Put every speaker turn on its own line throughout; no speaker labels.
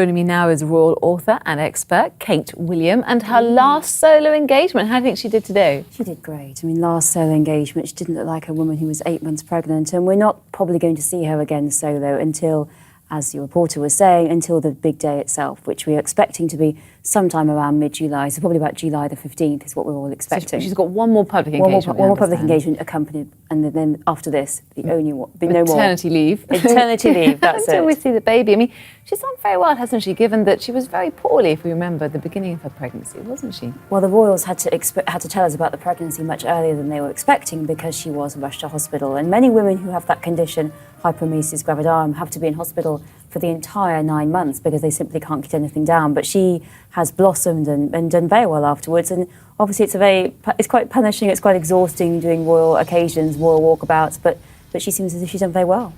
Joining me now is royal author and expert Kate William and her last solo engagement. How do you think she did today?
She did great. I mean, last solo engagement, she didn't look like a woman who was 8 months pregnant, and we're not probably going to see her again solo until, as your reporter was saying, until the big day itself, which we are expecting to be sometime around mid-July. So probably about July the 15th is what we're all expecting.
So she's got one more public engagement.
One more public engagement accompanied, and then after this, the only one, no more.
Maternity leave.
Maternity leave, that's
Until
it.
we see the baby. I mean, she's done very well, hasn't she, given that she was very poorly, if we remember, at the beginning of her pregnancy, wasn't she?
Well, the royals had to tell us about the pregnancy much earlier than they were expecting because she was rushed to hospital. And many women who have that condition, hyperemesis gravidarum, have to be in hospital for the entire 9 months because they simply can't get anything down. But she has blossomed and done very well afterwards. And obviously it's quite punishing, it's quite exhausting doing royal occasions, royal walkabouts, but she seems as if she's done very well.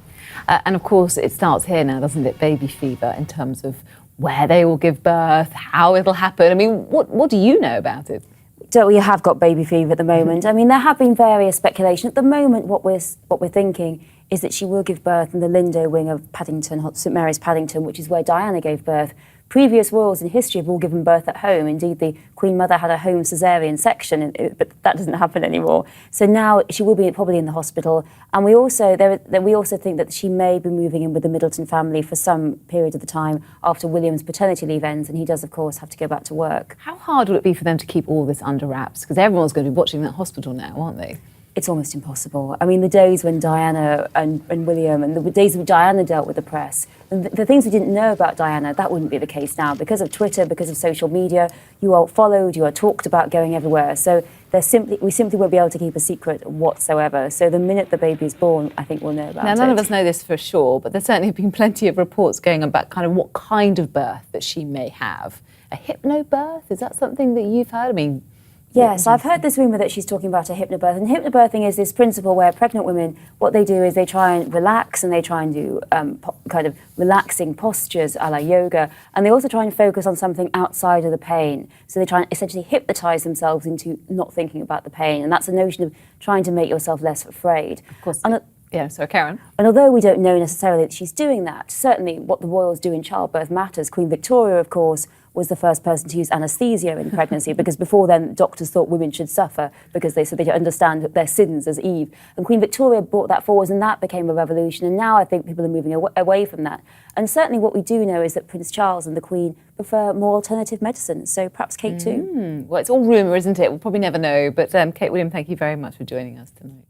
And of course, it starts here now, doesn't it? Baby fever, in terms of where they will give birth, how it'll happen. I mean, what do you know about it?
So we have got baby fever at the moment. I mean, there have been various speculation. At the moment, what we're thinking is that she will give birth in the Lindo wing of Paddington, St Mary's Paddington, which is where Diana gave birth. Previous royals in history have all given birth at home. Indeed, the Queen Mother had a home caesarean section, but that doesn't happen anymore. So now she will be probably in the hospital. And we also think that she may be moving in with the Middleton family for some period of the time after William's paternity leave ends, and he does, of course, have to go back to work.
How hard will it be for them to keep all this under wraps? Because everyone's going to be watching that hospital now, aren't they?
It's almost impossible. I mean, the days when Diana and William, and the days when Diana dealt with the press, and the things we didn't know about Diana, that wouldn't be the case now. Because of Twitter, because of social media, you are followed, you are talked about going everywhere. So we simply won't be able to keep a secret whatsoever. So the minute the baby is born, I think we'll know about it.
Now, none of us know this for sure, but there certainly have been plenty of reports going about kind of what kind of birth that she may have. A hypnobirth? Is that something that you've heard? I mean,
yes, I've heard this rumour that she's talking about a hypnobirth. And hypnobirthing is this principle where pregnant women, what they do is they try and relax, and they try and do kind of relaxing postures a la yoga. And they also try and focus on something outside of the pain. So they try and essentially hypnotise themselves into not thinking about the pain. And that's a notion of trying to make yourself less afraid.
Of course.
And
yeah, so Karen.
And although we don't know necessarily that she's doing that, certainly what the royals do in childbirth matters. Queen Victoria, of course, was the first person to use anaesthesia in pregnancy because before then doctors thought women should suffer because they said they don't understand their sins as Eve. And Queen Victoria brought that forward, and that became a revolution. And now I think people are moving away from that. And certainly what we do know is that Prince Charles and the Queen prefer more alternative medicines. So perhaps Kate too.
Well, it's all rumour, isn't it? We'll probably never know. But Kate William, thank you very much for joining us tonight.